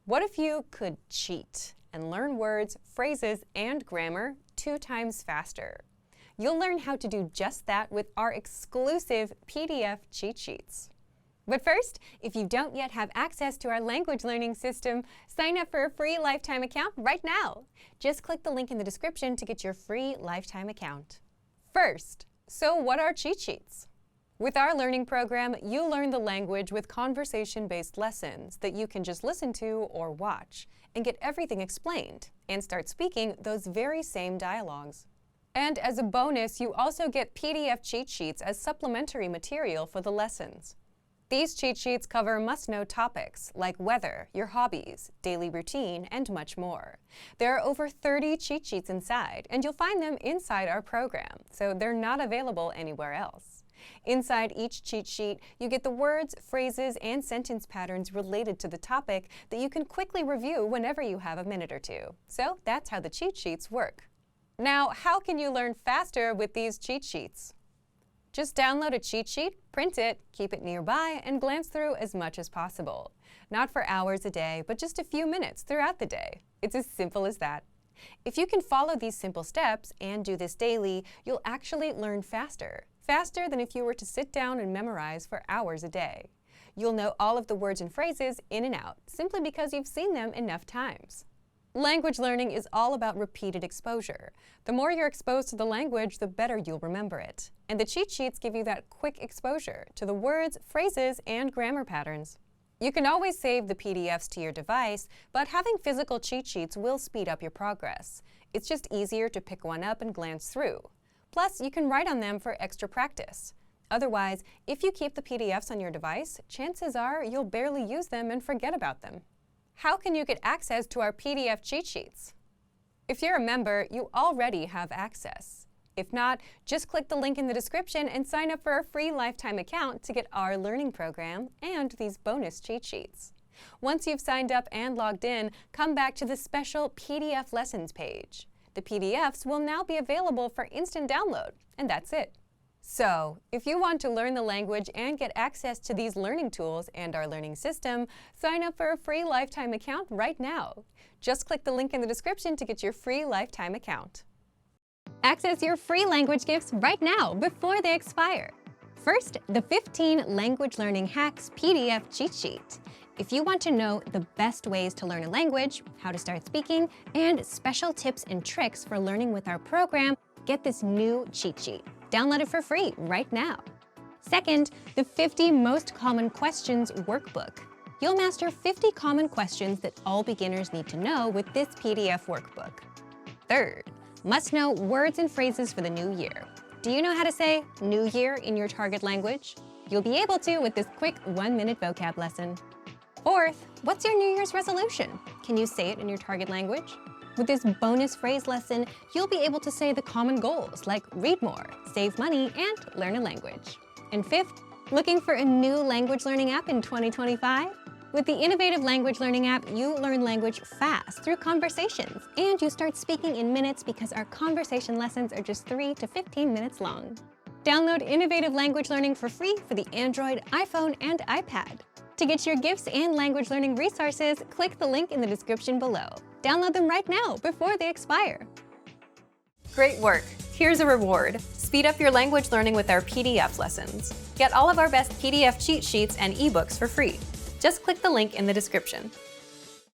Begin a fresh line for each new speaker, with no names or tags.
What if you could cheat and learn words, phrases, and grammar 2 times faster? You'll learn how to do just that with our exclusive PDF cheat sheets. But first, if you don't yet have access to our language learning system, sign up for a free lifetime account right now. Just click the link in the description to get your free lifetime account. First, so what are cheat sheets? With our learning program, you learn the language with conversation-based lessons that you can just listen to or watch and get everything explained and start speaking those very same dialogues. And as a bonus, you also get PDF cheat sheets as supplementary material for the lessons. These cheat sheets cover must-know topics like weather, your hobbies, daily routine, and much more. There are over 30 cheat sheets inside, and you'll find them inside our program, so they're not available anywhere else. Inside each cheat sheet, you get the words, phrases, and sentence patterns related to the topic that you can quickly review whenever you have a minute or two. So that's how the cheat sheets work. Now, how can you learn faster with these cheat sheets? Just download a cheat sheet, print it, keep it nearby, and glance through as much as possible. Not for hours a day, but just a few minutes throughout the day. It's as simple as that. If you can follow these simple steps and do this daily, you'll actually learn faster. Faster than if you were to sit down and memorize for hours a day. You'll know all of the words and phrases in and out, simply because you've seen them enough times. Language learning is all about repeated exposure. The more you're exposed to the language, the better you'll remember it. And the cheat sheets give you that quick exposure to the words, phrases, and grammar patterns. You can always save the PDFs to your device, but having physical cheat sheets will speed up your progress. It's just easier to pick one up and glance through. Plus, you can write on them for extra practice. Otherwise, if you keep the PDFs on your device, chances are you'll barely use them and forget about them. How can you get access to our PDF cheat sheets? If you're a member, you already have access. If not, just click the link in the description and sign up for a free lifetime account to get our learning program and these bonus cheat sheets. Once you've signed up and logged in, come back to the special PDF lessons page. The PDFs will now be available for instant download, and that's it. So, if you want to learn the language and get access to these learning tools and our learning system, sign up for a free lifetime account right now. Just click the link in the description to get your free lifetime account. Access your free language gifts right now before they expire. First, the 15 Language Learning Hacks PDF cheat sheet. If you want to know the best ways to learn a language, how to start speaking, and special tips and tricks for learning with our program, get this new cheat sheet. Download it for free right now. Second, the 50 Most Common Questions Workbook. You'll master 50 common questions that all beginners need to know with this PDF workbook. Third, must-know words and phrases for the new year. Do you know how to say New Year in your target language? You'll be able to with this quick 1-minute vocab lesson. Fourth, what's your New Year's resolution? Can you say it in your target language? With this bonus phrase lesson, you'll be able to say the common goals like read more, save money, and learn a language. And fifth, looking for a new language learning app in 2025? With the innovative language learning app, you learn language fast through conversations, and you start speaking in minutes because our conversation lessons are just 3 to 15 minutes long. Download innovative language learning for free for the Android, iPhone, and iPad. To get your gifts and language learning resources, click the link in the description below. Download them right now before they expire. Great work! Here's a reward. Speed up your language learning with our PDF lessons. Get all of our best PDF cheat sheets and ebooks for free. Just click the link in the description.